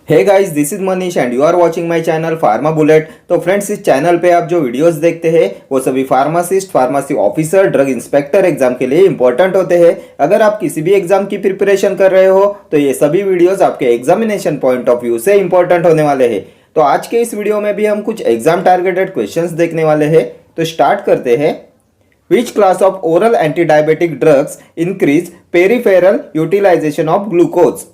Hey guys, this is Manish and you are watching my channel pharma bullet. तो friends, इस channel पे आप जो वीडियोस देखते हैं वो सभी pharmacist, pharmacy officer, drug inspector exam के लिए इंपॉर्टेंट होते हैं। अगर आप किसी भी एग्जाम की प्रिपरेशन कर रहे हो तो ये सभी वीडियोस आपके एग्जामिनेशन पॉइंट ऑफ व्यू से इंपॉर्टेंट होने वाले हैं। तो आज के इस वीडियो में भी हम कुछ एग्जाम टारगेटेड क्वेश्चंस देखने वाले हैं। तो स्टार्ट करते हैं। Which class of oral antidiabetic drugs increase peripheral utilization of glucose?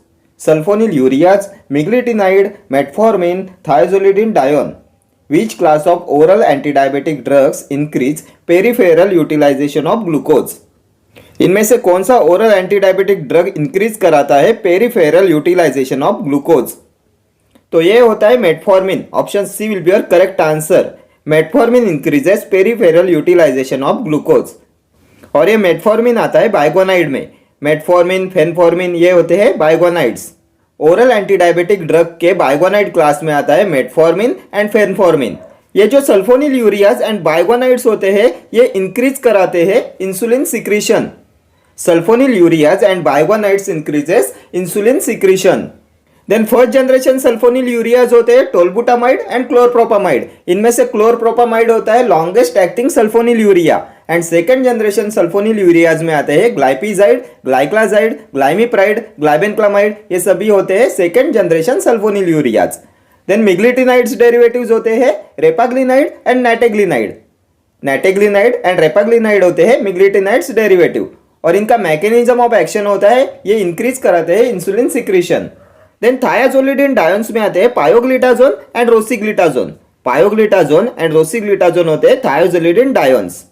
Sulfonylureas, meglitidenide, metformin, thiazolidinedione. Which class of oral antidiabetic drugs increase peripheral utilization of glucose? इनमें से कौन सा ओरल एंटीडायबिटिक ड्रग इंक्रीज कराता है peripheral utilization of glucose? तो ये होता है metformin. Option C will be your correct answer. Metformin increases peripheral utilization of glucose. और ये मेटफॉर्मिन आता है बाइगोनाइड में। मेटफॉर्मिन, फेनफॉर्मिन ये होते हैं बाइगोनाइड्स। ओरल एंटीडायबिटिक ड्रग के बाइगोनाइड क्लास में आता है मेटफॉर्मिन एंड फेनफॉर्मिन। ये जो सल्फोनिलयूरियाज एंड बाइगोनाइड्स होते हैं ये इंक्रीज कराते हैं insulin secretion. Sulfonylureas and biguanides increases insulin secretion. Then first generation sulfonylureas होते हैं टोलबुटामाइड एंड क्लोरप्रोपामाइड। इनमें से क्लोरप्रोपामाइड होता है longest acting sulfonylurea and second generation sulfonylureas में आते हैं ग्लाइपिजाइड, ग्लाइक्लाजाइड, ग्लाइमिप्राइड, ग्लाइबेनक्लामाइड। ये सभी होते हैं सेकंड जनरेशन सल्फोनिलयूरियाज। देन मिग्लिटिनाइड्स डेरिवेटिव्स होते हैं रेपाग्लिनाइड एंड नैटेग्लिनाइड। नैटेग्लिनाइड एंड रेपाग्लिनाइड होते हैं मिग्लिटिनाइड्स डेरिवेटिव और इनका मैकेनिज्म ऑफ एक्शन होता है ये इंक्रीज कराते हैं इंसुलिन सिक्रीशन। देन थायाजोलिडिन में आते हैं पायोग्लिटाजोन एंड रोसिग्लिटाजोन। पायोग्लिटाजोन एंड रोसिग्लिटाजोन होते हैं थायाजोलिडिन डायोन्स।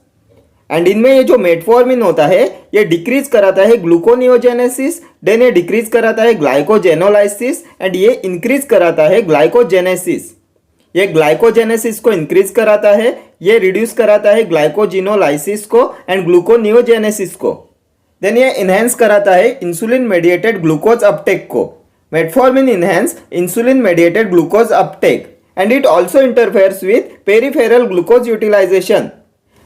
एंड इनमें ये जो मेटफॉर्मिन होता है ये डिक्रीज कराता है ग्लूकोनियोजेनेसिस, देन ये डिक्रीज कराता है ग्लाइकोजेनोलाइसिस एंड ये इंक्रीज कराता है ग्लाइकोजेनेसिस। ये ग्लाइकोजेनेसिस को इंक्रीज कराता है, ये रिड्यूस कराता है ग्लाइकोजिनोलाइसिस को एंड ग्लूकोनियोजेनेसिस को। देन ये इनहेंस कराता है इंसुलिन मेडिएटेड ग्लूकोज अपटेक को। Metformin enhance insulin mediated glucose uptake and it also interferes with peripheral glucose utilization.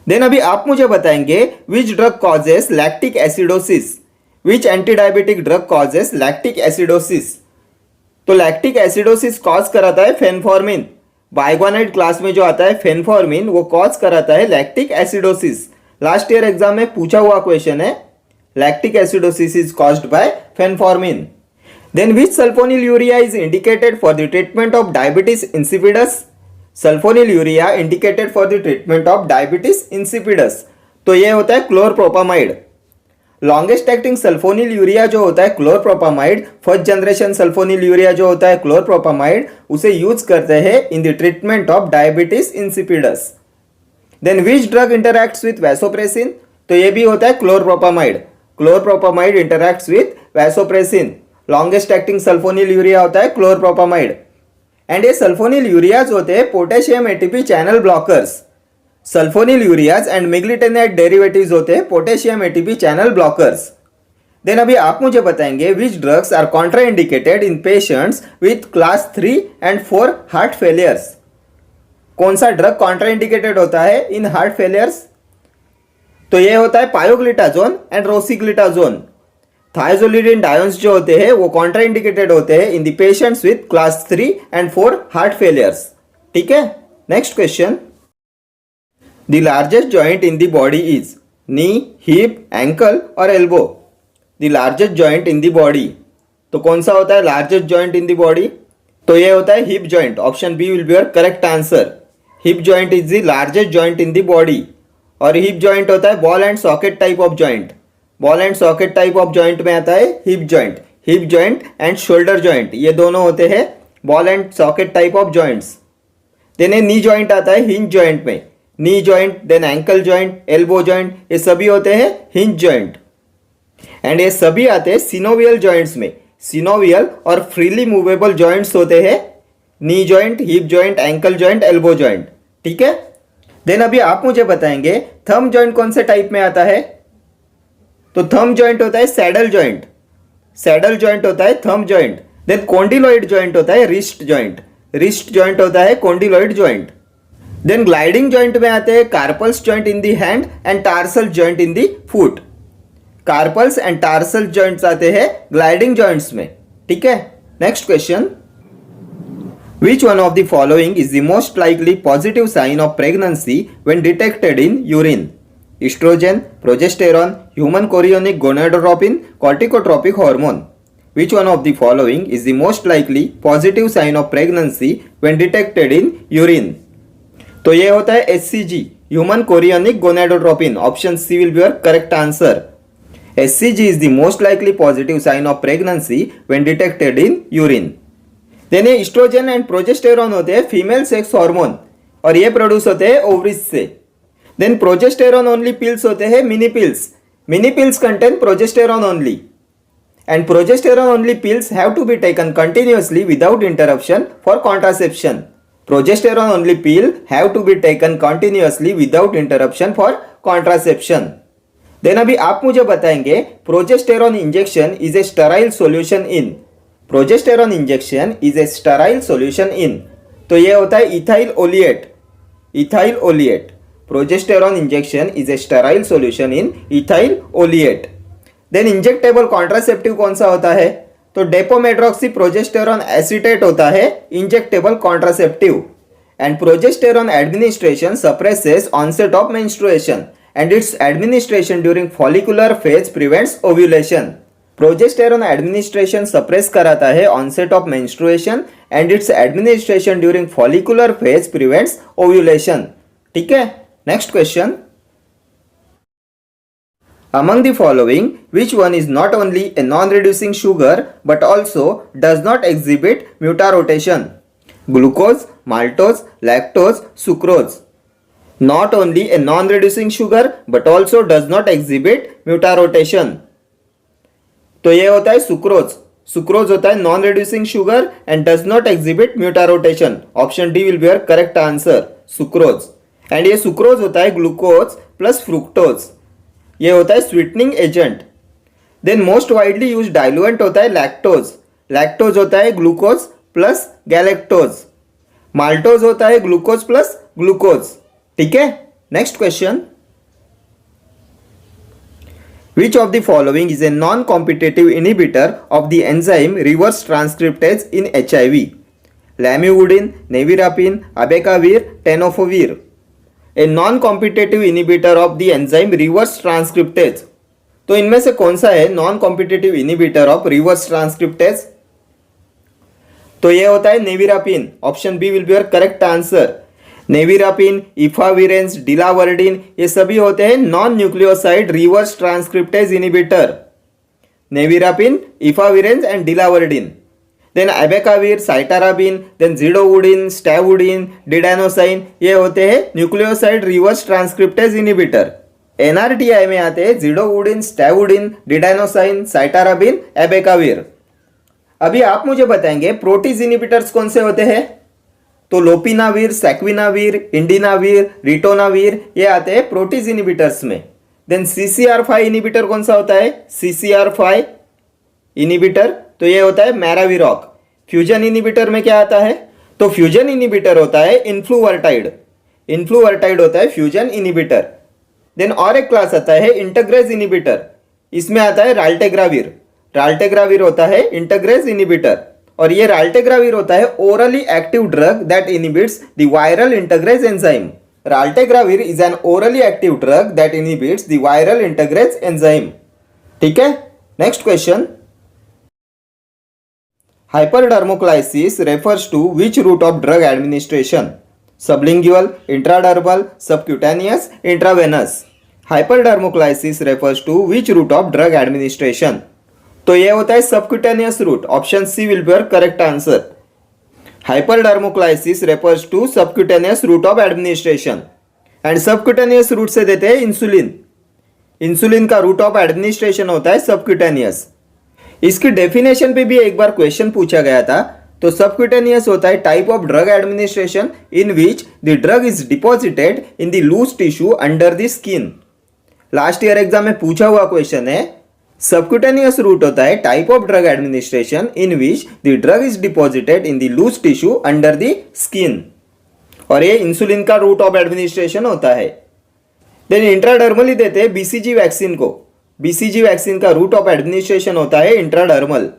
Then अभी आप मुझे बताएंगे which drug causes lactic acidosis? Which antidiabetic drug causes lactic acidosis? तो lactic acidosis cause कराता है phenformin. बाइगोनाइड class में जो आता है फेनफॉर्मिन वो कॉज कराता है lactic acidosis. Last year exam में पूछा हुआ क्वेश्चन है। Lactic acidosis is caused by phenformin. Then which sulfonylurea is indicated for the treatment of diabetes insipidus? Sulfonylurea indicated for the treatment of diabetes insipidus. तो ये होता है chlorpropamide. Longest acting sulphonylurea जो होता है क्लोरप्रोपामाइड, फर्स्ट जनरेशन सल्फोनिलयूरिया जो होता है क्लोरप्रोपामाइड, उसे यूज करते हैं in the treatment of diabetes insipidus. Then which drug interacts with vasopressin? तो ये भी होता है chlorpropamide. Chlorpropamide interacts with vasopressin. Longest acting sulfonylurea होता है क्लोरप्रोपामाइड एंड ये सल्फोनिलयूरियाज होते हैं potassium ATP channel blockers. Sulfonylureas and meglitinide derivatives होते हैं potassium ATP channel blockers. Then अभी आप मुझे बताएंगे which drugs are contraindicated in patients with class 3 and 4 heart failures? कौन सा ड्रग कॉन्ट्राइंडिकेटेड होता है इन हार्ट फेलियर्स? तो ये होता है पायोग्लिटाजोन एंड रोसिग्लिटाजोन। थायाजोलिडिन डायोन्स जो होते हैं वो कॉन्ट्राइंडिकेटेड होते हैं in the patients with class 3 and 4 heart failures. ठीक है, next question. The largest joint in the body is knee, hip, ankle और elbow. The largest joint in the body, तो कौन सा होता है largest joint in the body? तो ये होता है hip joint. Option B will be your correct answer. Hip joint is the largest joint in the body और हिप जॉइंट होता है ball and socket type of joint. Ball and socket type of joint में आता है hip joint. Hip joint and shoulder joint ये दोनों होते हैं ball and socket type of joints. Then knee joint आता है हिंज जॉइंट में। Knee joint, then ankle joint, elbow joint ये सभी होते हैं हिंज जॉइंट एंड ये सभी आते हैं सिनोवियल जॉइंट्स में। सिनोवियल और फ्रीली मूवेबल जॉइंट्स होते हैं knee joint, hip joint, ankle joint, elbow joint. ठीक है, देन अभी आप मुझे बताएंगे थंब जॉइंट कौन से टाइप में आता है? तो थंब जॉइंट होता है सैडल जॉइंट। सैडल जॉइंट होता है thumb joint. Then condyloid joint होता है रिस्ट जॉइंट। रिस्ट जॉइंट होता है condyloid joint. Then gliding joint में आते हैं carpals joint in the hand and tarsal joint in the foot. Carpals and tarsal joints आते हैं ग्लाइडिंग जॉइंट्स में। ठीक है, next question. Which one of the following is the most likely positive sign of pregnancy when detected in urine? Estrogen, progesterone, human chorionic gonadotropin, corticotropic hormone. Which one of the following is the most likely positive sign of pregnancy when detected in urine? तो ये होता है HCG, human chorionic gonadotropin. Option C will be your correct answer. HCG is the most likely positive sign of pregnancy when detected in urine. Then estrogen and progesterone होते हैं female sex hormone और ये produce होते हैं ovaries से. Then progesterone only pills होते हैं mini pills. Mini pills contain progesterone only and progesterone only pills have to be taken continuously without interruption for contraception. Progesterone only pill have to be taken continuously without interruption for contraception. Then अभी आप मुझे बताएंगे progesterone injection is a sterile solution in. Progesterone injection is a sterile solution in. तो ये होता है ethyl oleate. Ethyl oleate. Progesterone injection is a sterile solution in ethyl oleate. Then injectable contraceptive कौन सा होता है? तो डेपोमेड्रोक्सी प्रोजेस्टेरॉन एसीटेट होता है injectable contraceptive. And progesterone administration suppresses onset of menstruation and its administration during follicular phase prevents ovulation. Progesterone administration suppress कराता है onset of menstruation and its administration during follicular phase prevents ovulation. ठीक है, next question. Among the following, which one is not only a non-reducing sugar but also does not exhibit mutarotation? Glucose, maltose, lactose, sucrose. Not only a non-reducing sugar but also does not exhibit mutarotation. तो ये होता है sucrose. Sucrose होता है non reducing sugar and does not exhibit mutarotation. Option D will be your correct answer, sucrose. And ये sucrose होता है glucose plus fructose. ये होता है sweetening agent. Then most widely use diluent होता है लैक्टोज. लैक्टोज होता है ग्लूकोज प्लस गैलेक्टोज. माल्टोज होता है ग्लूकोज प्लस ग्लूकोज. ठीक है, next question. Which of the following is a non-competitive inhibitor of the enzyme reverse transcriptase in HIV? Lamivudine, nevirapine, abacavir, tenofovir. A non-competitive inhibitor of the enzyme reverse transcriptase. तो इनमें से कौन सा है non competitive inhibitor of reverse transcriptase? तो ये होता है nevirapine. Option B will be your correct answer. Nevirapine, efavirenz, delavirdine ये सभी होते हैं non nucleoside reverse transcriptase inhibitor. Nevirapine, efavirenz and delavirdine. Then abacavir, cytarabine, then zidovudine, stavudine, didanosine ये होते हैं nucleoside reverse transcriptase inhibitor. NRTI में आते हैं जिडोवुडिन, स्टैवुडिन, डिडानोसाइन, साइटाराबिन, एबेकाविर. अभी आप मुझे बताएंगे प्रोटीज इनिबिटर्स कौन से होते हैं? तो लोपिनाविर, सैक्विनाविर, इंडिनाविर, रिटोनाविर ये आते हैं प्रोटीज इनिबिटर्स में. देन CCR5 इनिबिटर कौन सा होता है? CCR5 इनिबिटर तो ये होता है मैराविरॉक. फ्यूजन इनिबिटर में क्या आता है? तो फ्यूजन इनिबिटर होता है इन्फ्लूवर्टाइड. इन्फ्लूवर्टाइड होता है फ्यूजन इनिबिटर. देन और एक क्लास आता है इंटग्रेज इनिबिटर. इसमें आता है राल्टेग्राविर. राल्टेग्राविर होता है इंटग्रेज इनिबिटर और ये राल्टेग्राविर होता है orally active drug that inhibits the viral integrase enzyme. Raltegravir is an orally active drug that inhibits the viral integrase enzyme. ठीक है, next question. Hyperdermolysis refers to which route of drug administration? Sublingual, intradermal, subcutaneous, intravenous. Hyperdermolysis refers to which route of drug administration? तो ये होता है subcutaneous route. Option C will be your correct answer. Hyperdermolysis refers to subcutaneous route of administration. And subcutaneous route से देते हैं insulin. Insulin का route of administration होता है सबक्यूटेनियस. इसकी डेफिनेशन पे भी एक बार क्वेश्चन पूछा गया था. तो सबक्यूटेनियस होता है type of drug administration in which the drug is deposited in the loose tissue under the skin. Last year exam में पूछा हुआ क्वेश्चन है. सबक्यूटेनियस रूट होता है type of drug administration in which the drug is deposited in the loose tissue under the skin और ये insulin का route of administration होता है. देन इंट्राडर्मली देते हैं BCG वैक्सीन को. BCG वैक्सीन का रूट ऑफ एडमिनिस्ट्रेशन होता है intradermal.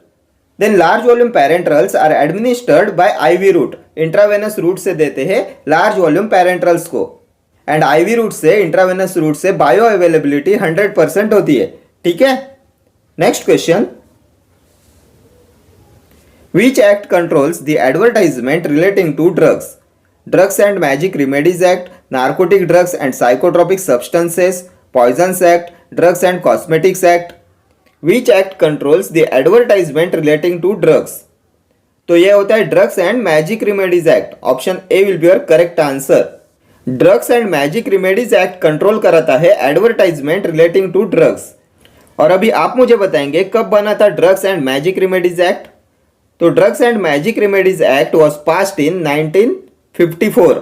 Then large volume parenterals are administered by IV route, intravenous route से देते हैं लार्ज वॉल्यूम पैरेंट्रल्स को, एंड आईवी रूट से इंट्रावेनस रूट से बायो अवेलेबिलिटी 100% होती है। ठीक है, next question, which act controls the advertisement relating to drugs? Drugs and magic remedies act, narcotic drugs and psychotropic substances, poisons act, drugs and cosmetics act. Which act controls the advertisement relating to drugs? तो ये होता है drugs and magic remedies act. Option A will be your correct answer. Drugs and magic remedies act control कराता है advertisement relating to drugs. और अभी आप मुझे बताएंगे कब बना था drugs and magic remedies act? तो drugs and magic remedies act was passed in 1954।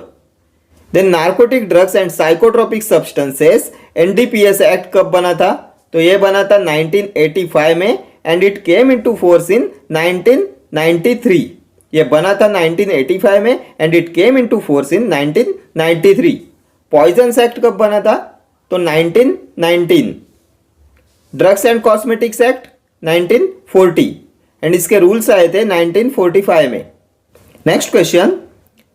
Then narcotic drugs and psychotropic substances NDPS act कब बना था? तो ये बना था 1985 में and it came into force in 1993। ये बना था 1985 में and it came into force in 1993। Poisons act कब बना था? तो 1919। Drugs and cosmetics act 1940 and इसके रूल्स आए थे 1945 में। Next question,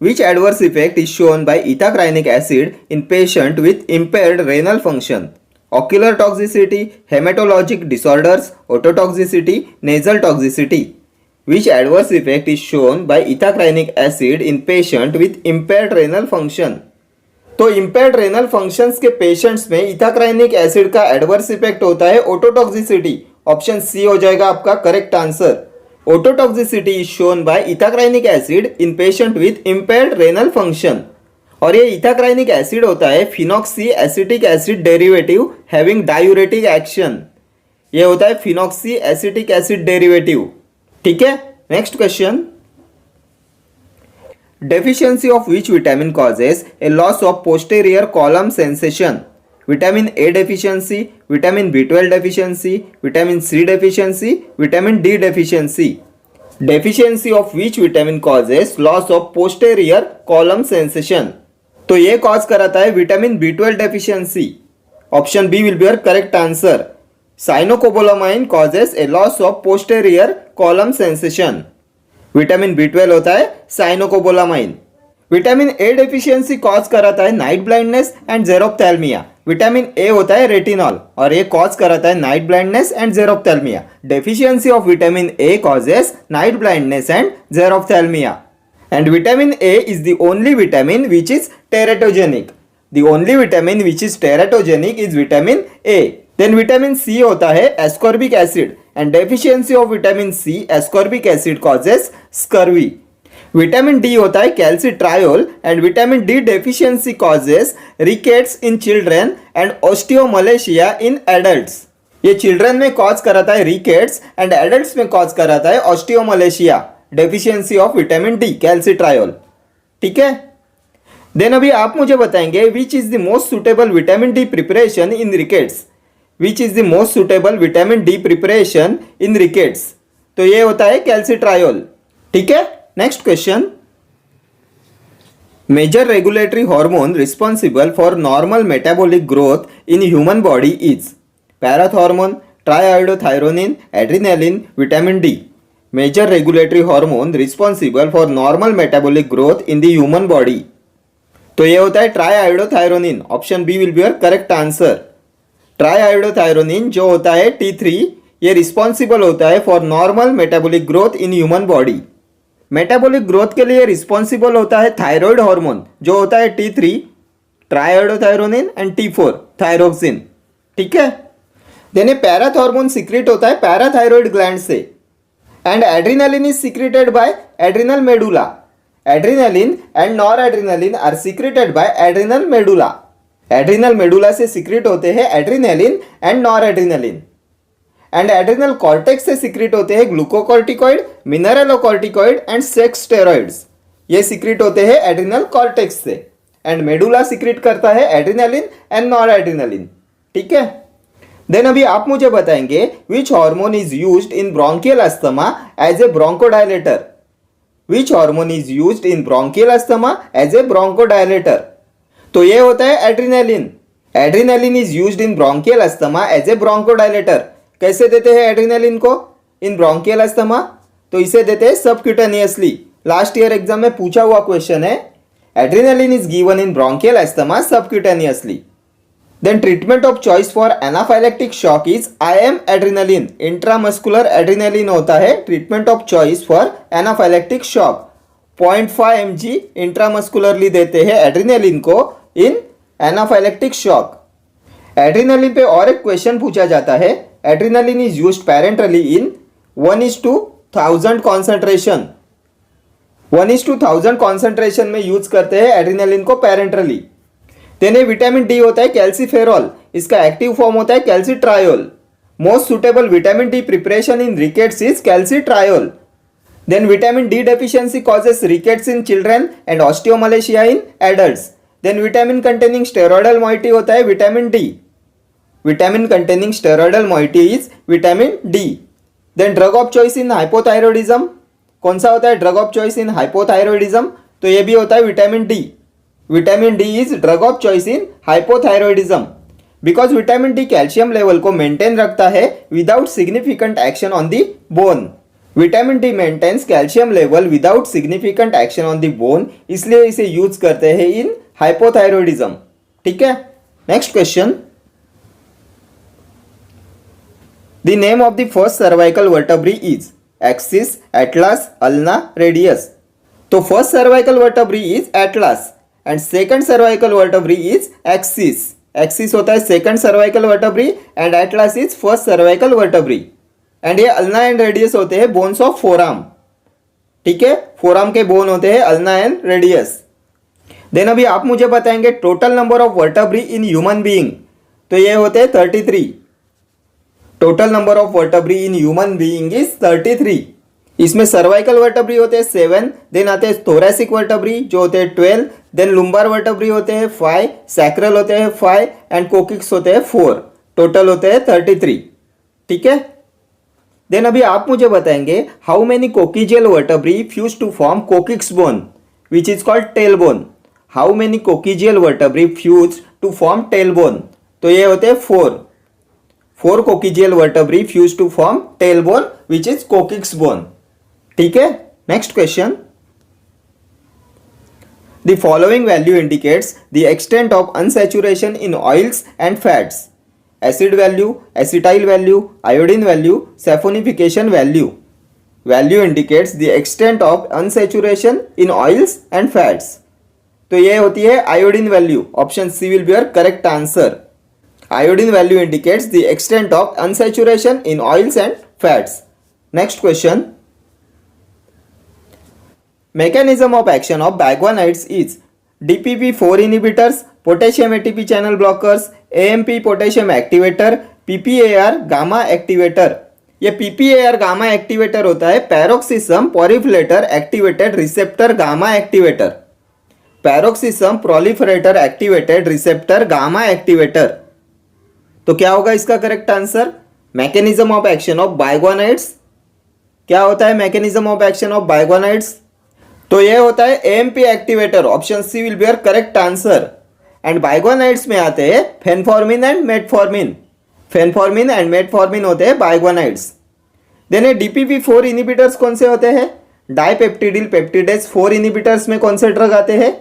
which adverse effect is shown by ethacrynic acid in patient with impaired renal function? Ocular toxicity, haematologic disorders, ototoxicity, nasal toxicity. Which adverse effect is shown by ethacrynic acid in patient with impaired renal function? तो impaired renal functions के patients में ethacrynic acid का adverse effect होता है ototoxicity. Option C हो जाएगा आपका correct answer. Ototoxicity is shown by ethacrynic acid in patient with impaired renal function. और ये इथाक्राइनिक एसिड होता है phenoxy acetic acid derivative having diuretic action. ये होता है फिनॉक्सी एसिटिक एसिड डेरिवेटिव। ठीक है, next question, deficiency of which vitamin causes a loss of posterior column sensation? Vitamin A deficiency, vitamin B12 deficiency, vitamin C deficiency, vitamin D deficiency. Deficiency of which vitamin causes loss of posterior column sensation? तो ये cause कराता है vitamin B12 deficiency. Option B will be your correct answer. Cyanocobalamin causes a loss of posterior column sensation. Vitamin B12 होता है cyanocobalamin. Vitamin A deficiency cause कराता है night blindness and xerophthalmia. Vitamin A होता है retinol और ये cause कराता है night blindness and xerophthalmia. Deficiency of vitamin A causes night blindness and xerophthalmia. And vitamin A is the only vitamin which is teratogenic. The only vitamin which is teratogenic is vitamin A. Then vitamin C होता है ascorbic acid and deficiency of vitamin C ascorbic acid causes scurvy. Vitamin D होता है calcitriol and vitamin D deficiency causes rickets in children and osteomalacia in adults. ये children में cause कराता है rickets and adults में cause कराता है osteomalacia. Deficiency of vitamin D calcitriol. ठीक है, देन अभी आप मुझे बताएंगे which is the most suitable vitamin D preparation in rickets. Which is the most suitable vitamin D preparation in rickets? तो ये होता है कैल्सिट्रायोल। ठीक है, next question, major regulatory hormone responsible for normal metabolic growth in human body is parathormone, triiodothyronine, adrenaline, vitamin D. Major regulatory hormone responsible for normal metabolic growth in the human body. तो ये होता है triiodothyronine. Option B will be your correct answer. Triiodothyronine जो होता है T3 ये responsible होता है for normal metabolic growth in human body. Metabolic growth के लिए रिस्पॉन्सिबल होता है थायराइड हार्मोन जो होता है T3 ट्राइआयोडोथायरोनिन एंड T4 थायरोक्सिन। ठीक है, देन पैराथॉर्मोन सीक्रेट होता है पैराथायरॉइड ग्लैंड से and adrenaline is secreted by adrenal medulla. Adrenaline and noradrenaline are secreted by adrenal medulla. Adrenal medulla से secrete होते हैं adrenaline and noradrenaline. And adrenal cortex से secrete होते हैं glucocorticoid, mineralocorticoid and sex steroids. ये secrete होते हैं adrenal cortex से and medulla secrete करता है adrenaline and noradrenaline. ठीक है, देन अभी आप मुझे बताएंगे which hormone is used in bronchial asthma as a bronchodilator. Which hormone is used in bronchial asthma as a bronchodilator? तो ये होता है adrenaline. Adrenaline is used in bronchial asthma as a bronchodilator. कैसे देते हैं एड्रिनालिन को इन bronchial asthma? तो इसे देते हैं सबक्यूटेनियसली। लास्ट ईयर एग्जाम में पूछा हुआ क्वेश्चन है, adrenaline is given in bronchial asthma subcutaneously. Then treatment of choice for anaphylactic shock is IM adrenaline. Intramuscular adrenaline होता है treatment of choice for anaphylactic shock. 0.5 mg intramuscularly देते हैं adrenaline को इन anaphylactic shock. Adrenaline पे और एक question पूछा जाता है, adrenaline is used parenterally in 1:1000 concentration. 1:1000 concentration में यूज करते हैं एड्रेनालिन को पैरेंटरली। देन विटामिन डी होता है कैल्सीफेरॉल, इसका एक्टिव फॉर्म होता है calcitriol. Most suitable vitamin D preparation in rickets is calcitriol. Then vitamin D deficiency causes rickets in children and osteomalacia in adults. Then vitamin containing steroidal moiety होता है vitamin D. Vitamin containing steroidal moiety is vitamin D. Then drug of choice in hypothyroidism, कौन सा होता है drug of choice in hypothyroidism? तो ये भी होता है vitamin D. Vitamin D is drug of choice in hypothyroidism because vitamin D calcium level को मेंटेन रखता है without significant action on the bone. Vitamin D maintains calcium level without significant action on the bone, इसलिए इसे use करते हैं in hypothyroidism. ठीक है, next question. The name of the first cervical vertebrae is axis, atlas, ulna, radius. तो first cervical vertebrae is atlas and second cervical vertebrae is axis. Axis होता है second cervical vertebrae and atlas is first cervical vertebrae. And ये ulna and radius होते हैं bones of forum. ठीक है, forum के bone होते हैं अल्ना एंड रेडियस। देन अभी आप मुझे बताएंगे total number of vertebrae in human being. तो ये होते हैं 33। Total number of vertebrae in human being is 33। इसमें सर्वाइकल वर्टेब्री होते हैं 7, देन आते हैं थोरैसिक वर्टेब्री जो होते हैं 12, देन लुम्बार वर्टेब्री होते हैं 5, सैक्रल होते हैं 5 एंड कोकिक्स होते हैं 4। टोटल होते हैं 33। ठीक है, देन अभी आप मुझे बताएंगे how many coccygeal vertebrae fuse to form coccyx bone which is called tail bone. How many coccygeal vertebrae fuse to form tail bone? तो ये होते हैं 4 coccygeal vertebrae fuse to form tail bone which is coccyx bone. ठीक है, next question. The following value indicates the extent of unsaturation in oils and fats. Acid value, acetyl value, iodine value, saponification value. Value indicates the extent of unsaturation in oils and fats. तो ये होती है iodine value. Option C will be your correct answer. Iodine value indicates the extent of unsaturation in oils and fats. Next question. Mechanism of action of biguanides is DPP4 inhibitors, potassium ATP channel blockers, AMP potassium activator, PPAR gamma activator. ये PPAR gamma activator होता है पैरोक्सिसम proliferator activated receptor gamma activator. पैरोक्सिसम proliferator activated receptor gamma activator. तो क्या होगा इसका correct answer? Mechanism of action of biguanides. क्या होता है mechanism of action of biguanides? तो ये होता है AMP activator. Option C will be your correct answer. And biguanides में आते हैं phenformin and metformin. Phenformin and metformin होते हैं बाइगोनाइड्स। देन ये DPP4 इनिबिटर्स कौन से होते हैं? डाइपेप्टिडिल पेप्टिडेज 4 इनिबिटर्स में कौन से ड्रग आते हैं?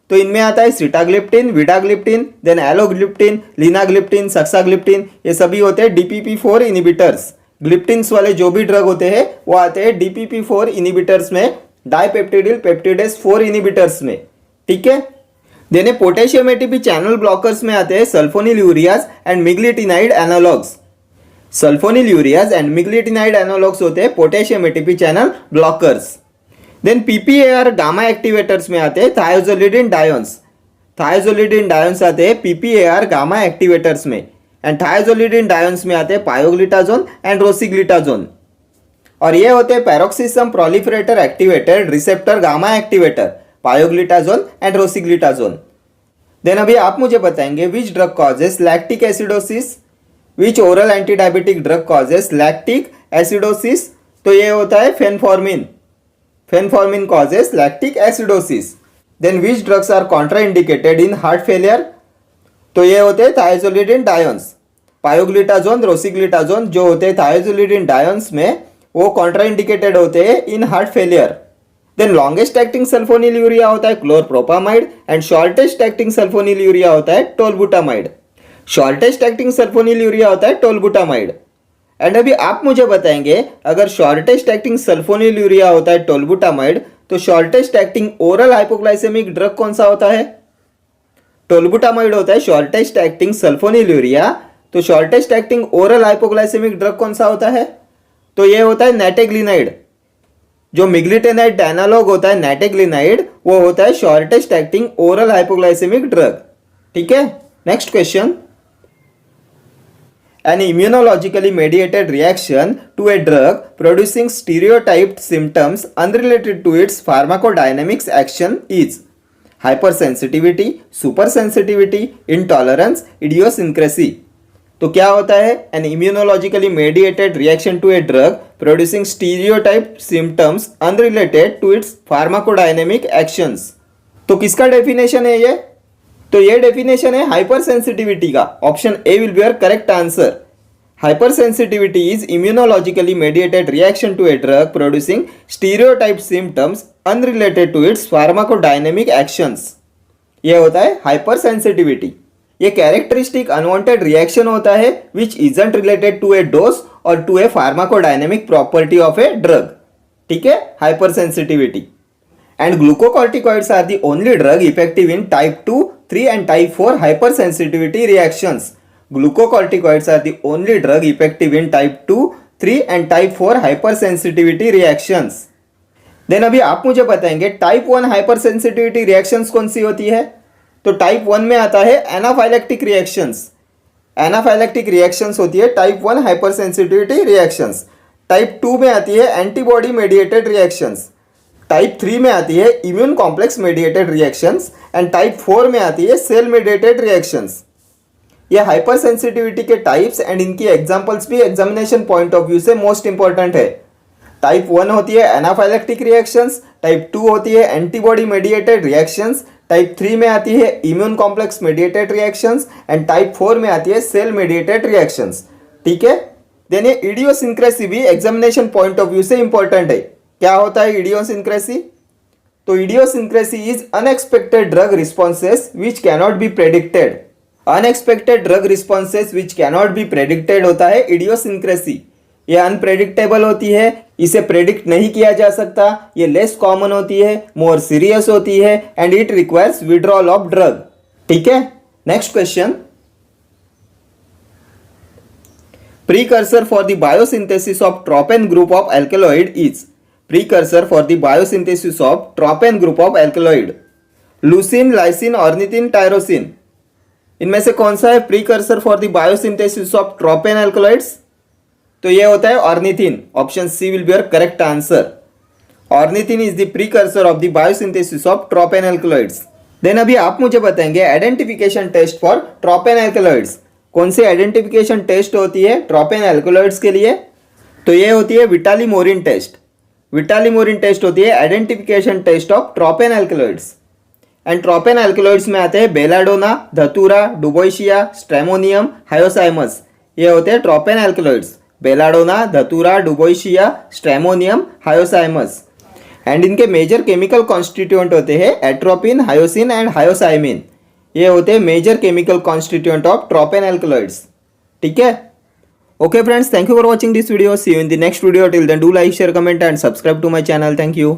तो इनमें आता है sitagliptin, vildagliptin, then alogliptin, linagliptin, saxagliptin, ये सभी होते हैं DPP4 इनिबिटर्स। ग्लिप्टिन्स वाले जो भी ड्रग होते हैं वो आते हैं DPP4 इनिबिटर्स में, डाइपेप्टिडिल पेप्टिडेज 4 इनिबिटर्स में। ठीक है, then potassium ATP channel blockers में आते हैं sulfonyl ureas and meglitinide analogues. Sulfonyl ureas and meglitinide analogues होते हैं potassium ATP channel blockers. Then PPAR gamma activators में आते हैं थायोजोलिडिन डायोन्स। थायोजोलिडिन डायोन्स आते हैं PPAR गामा एक्टिवेटर्स में एंड थायोजोलिडिन डायोन्स में आते हैं पायोग्लिटाजोन एंड रोसिग्लिटाजोन। और ये होते हैं peroxisome proliferator activated receptor gamma activator, pioglitazone and rosiglitazone. Then अभी आप मुझे बताएंगे which drug causes lactic acidosis. Which oral anti diabetic drug causes lactic acidosis? तो ये होता है phenformin. Fenformin causes lactic acidosis. Then which drugs are contraindicated in heart failure? तो ये होते हैं थायोजोलिडिन डायोन्स। पायोग्लिटाजोन, रोसिग्लिटाजोन जो होते हैं थायोजोलिडिन डायोन्स में वो कॉन्ट्राइंडिकेटेड होते हैं in heart failure. Then longest acting sulfonyl urea होता है chlorpropamide and shortest acting sulfonyl urea होता है tolbutamide. Shortest acting sulfonyl urea होता है टोलबुटामाइड। एंड अभी आप मुझे बताएंगे अगर शॉर्टेस्ट एक्टिंग सल्फोनिल यूरिया होता है टोलबुटामाइड तो shortest acting oral hypoglycemic drug कौन सा होता है? टोलबुटामाइड होता है शॉर्टेस्ट एक्टिंग सल्फोनिल यूरिया। तो shortest acting oral hypoglycemic drug कौन सा होता है? तो ये होता है नेटेग्लिनाइड। जो मिग्लिटेनाइड एनालॉग होता है नेटेग्लिनाइड, वो होता है shortest acting oral hypoglycemic drug. ठीक है, next question. An immunologically mediated reaction to a drug producing stereotyped symptoms unrelated to its pharmacodynamics action is hypersensitivity, supersensitivity, intolerance, idiosyncrasy। तो क्या होता है? An immunologically mediated reaction to a drug producing stereotyped symptoms unrelated to its pharmacodynamic actions। तो किसका definition है ये? तो ये डेफिनेशन है हाइपर सेंसिटिविटी का। Option A will be your correct answer. Hypersensitivity is immunologically mediated reaction to a drug producing stereotype symptoms unrelated to its pharmacodynamic actions. ये होता है हाइपर सेंसिटिविटी। ये कैरेक्टरिस्टिक अनवांटेड रिएक्शन होता है which isn't related to a dose और to a pharmacodynamic property of a drug. ठीक है, hypersensitivity. And glucocorticoids are the only drug effective in type 2, 3 and type 4 hypersensitivity reactions. Glucocorticoids are the only drug effective in type 2, 3 and type 4 hypersensitivity reactions. Then अभी आप मुझे बताएंगे type 1 hypersensitivity reactions कौन सी होती है? तो type 1 में आता है एनाफाइलेक्टिक रिएक्शंस। एनाफाइलेक्टिक रिएक्शंस होती है टाइप 1 hypersensitivity reactions। टाइप 2 में आती है एंटीबॉडी मेडिएटेड रिएक्शंस। टाइप 3 में आती है immune complex mediated reactions and type 4 में आती है सेल मेडिएटेड रिएक्शंस। ये हाइपर सेंसिटिविटी के टाइप्स एंड इनकी एग्जांपल्स भी एग्जामिनेशन पॉइंट ऑफ व्यू से मोस्ट इंपॉर्टेंट है। टाइप 1 होती है एनाफाइलेक्टिक रिएक्शंस, टाइप 2 होती है एंटीबॉडी मेडिएटेड रिएक्शंस, टाइप 3 में आती है immune complex mediated reactions and type 4 में आती है सेल मेडिएटेड रिएक्शंस। ठीक है, देन ये इडियोसिंक्रेसी भी एग्जामिनेशन पॉइंट ऑफ व्यू से इंपॉर्टेंट है। क्या होता है इडियोसिंक्रेसी? तो idiosyncrasy is unexpected drug responses which cannot be predicted. Unexpected drug responses which cannot be predicted होता है इडियोसिंक्रेसी। ये अनप्रेडिक्टेबल होती है, इसे प्रेडिक्ट नहीं किया जा सकता, ये लेस कॉमन होती है, मोर सीरियस होती है and it requires withdrawal of drug. ठीक है, next question. Precursor for the biosynthesis of tropane group of alkaloid is. Precursor for the biosynthesis of tropane group of alkaloid। Leucine, lysine, ornithine, tyrosine, इनमें से कौन सा है precursor for the biosynthesis of tropane alkaloids? तो ये होता है ornithine. Option C will be your correct answer. Ornithine is the precursor of the biosynthesis of tropane alkaloids. Then अभी आप मुझे बताएंगे identification test for tropane alkaloids. कौन सी आइडेंटिफिकेशन टेस्ट होती है ट्रोपेन एल्कलॉइड्स के लिए? तो ये होती है विटालीमोरिन टेस्ट। विटालीमोरिन टेस्ट होती है identification test of tropane alkaloids. And tropane alkaloids में आते हैं belladonna, datura, duboisia, stramonium, hyoscyamus. ये होते हैं tropane alkaloids. Belladonna, datura, duboisia, stramonium, hyoscyamus. And इनके मेजर केमिकल कॉन्स्टिट्यूएंट होते हैं एट्रोपिन, हायोसिन एंड हायोसाइमिन। ये होते हैं major chemical constituent of tropane alkaloids. ठीक है, okay friends, thank you for watching this video. See you in the next video. Till then, do like, share, comment and subscribe to my channel. Thank you.